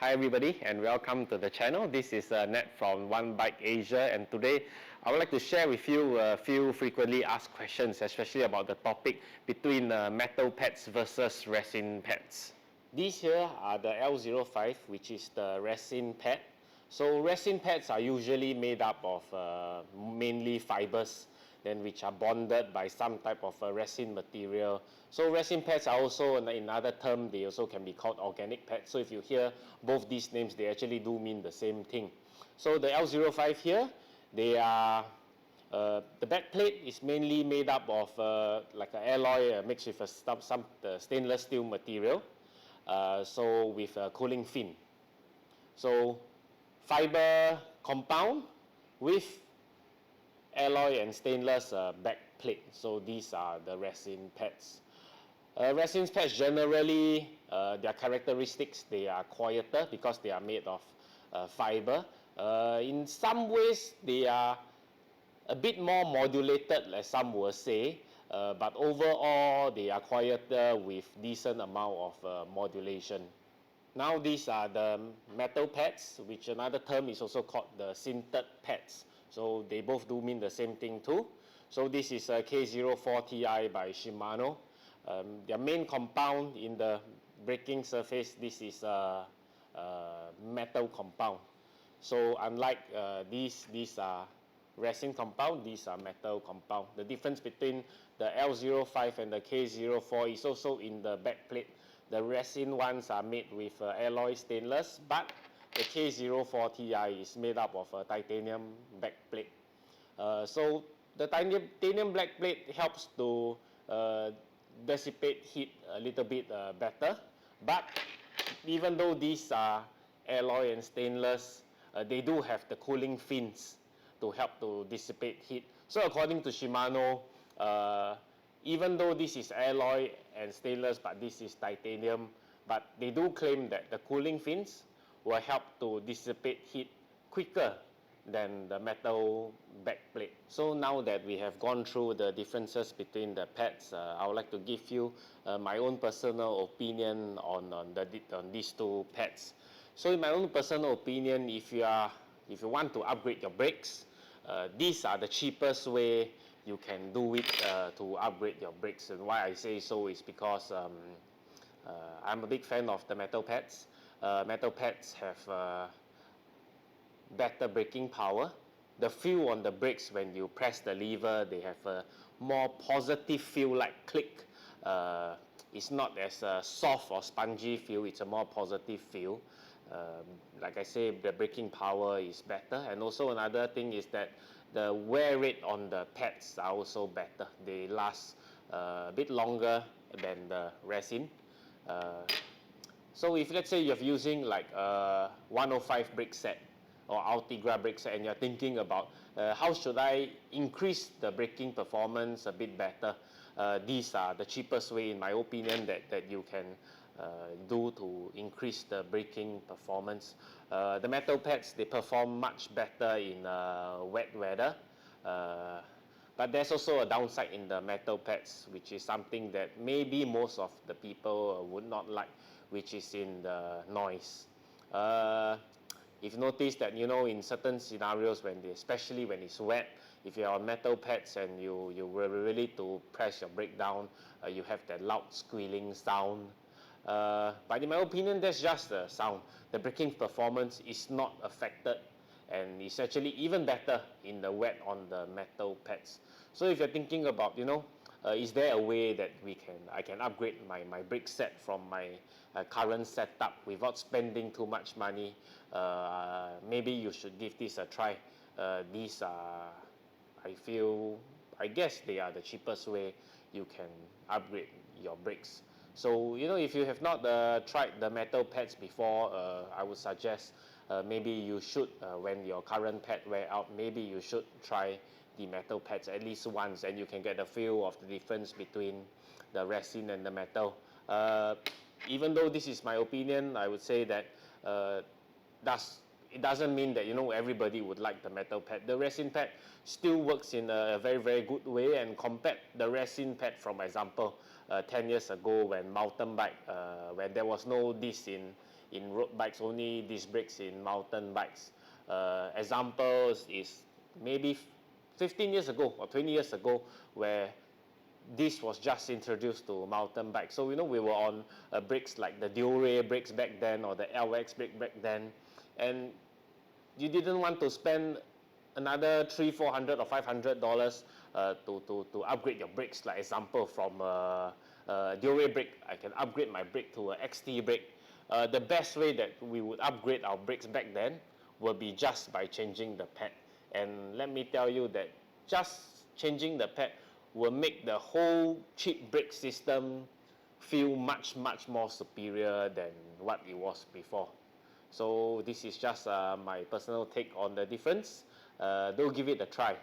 Hi everybody and welcome to the channel. This is Ned from One Bike Asia, and today I would like to share with you a few frequently asked questions, especially about the topic between metal pads versus resin pads. These here are the L05, which is the resin pad. So resin pads are usually made up of mainly fibers, then which are bonded by some type of resin material. So resin pads are also, in another term, they also can be called organic pads. So if you hear both these names, they actually do mean the same thing. So the L05 here, they are, the back plate is mainly made up of like an alloy mixed with some stainless steel material, so with a cooling fin. So fiber compound with alloy and stainless back plate. So these are the resin pads. Resin pads generally, their characteristics, they are quieter because they are made of fiber. In some ways, they are a bit more modulated, as some will say, but overall, they are quieter with decent amount of modulation. Now these are the metal pads, which another term is also called the sintered pads. So they both do mean the same thing too. So this is a K04 Ti by Shimano. Their main compound in the braking surface, this is a metal compound. So unlike these are resin compound, these are metal compound. The difference between the L05 and the K04 is also in the back plate. The resin ones are made with alloy stainless, but the K04 Ti is made up of a titanium back plate. So the titanium back plate helps to dissipate heat a little bit better, but even though these are alloy and stainless, they do have the cooling fins to help to dissipate heat. So according to Shimano, even though this is alloy and stainless, but this is titanium, but they do claim that the cooling fins will help to dissipate heat quicker than the metal back plate. So now that we have gone through the differences between the pads, I would like to give you my own personal opinion on these two pads. So in my own personal opinion, if you want to upgrade your brakes, these are the cheapest way you can do it to upgrade your brakes. And why I say so is because I'm a big fan of the metal pads. Metal pads have better braking power. The feel on the brakes when you press the lever, they have a more positive feel, like click. It's not as soft or spongy feel, it's a more positive feel. Like I say, the braking power is better, and also another thing is that the wear rate on the pads are also better. They last a bit longer than the resin. So if let's say you're using like a 105 brake set or Ultegra brake set, and you're thinking about how should I increase the braking performance a bit better, these are the cheapest way, in my opinion, that you can do to increase the braking performance. The metal pads, they perform much better in wet weather, but there's also a downside in the metal pads, which is something that maybe most of the people would not like, which is in the noise. If you notice that, in certain scenarios, especially when it's wet, if you're on metal pads and you were really to press your brake down, you have that loud squealing sound. But in my opinion, that's just the sound. The braking performance is not affected, and it's actually even better in the wet on the metal pads. So if you're thinking about, is there a way that I can upgrade my brake set from my current setup without spending too much money? Maybe you should give this a try. These are, I guess they are the cheapest way you can upgrade your brakes. So, if you have not tried the metal pads before, I would suggest maybe you should, when your current pad wear out, maybe you should try the metal pads at least once, and you can get a feel of the difference between the resin and the metal. Even though this is my opinion, I would say that it doesn't mean that everybody would like the metal pad. The resin pad still works in a very, very good way, and compared the resin pad, from example, 10 years ago when mountain bike, when there was no disc in in road bikes, only disc brakes in mountain bikes. Examples is maybe 15 years ago or 20 years ago, where this was just introduced to mountain bikes. So we were on brakes like the Dure brakes back then, or the LX brake back then, and you didn't want to spend another $300, $400 or $500 to upgrade your brakes. Like example, from Dure brake, I can upgrade my brake to a XT brake. The best way that we would upgrade our brakes back then would be just by changing the pad. And let me tell you that just changing the pad will make the whole cheap brake system feel much more superior than what it was before. So this is just my personal take on the difference. Do give it a try.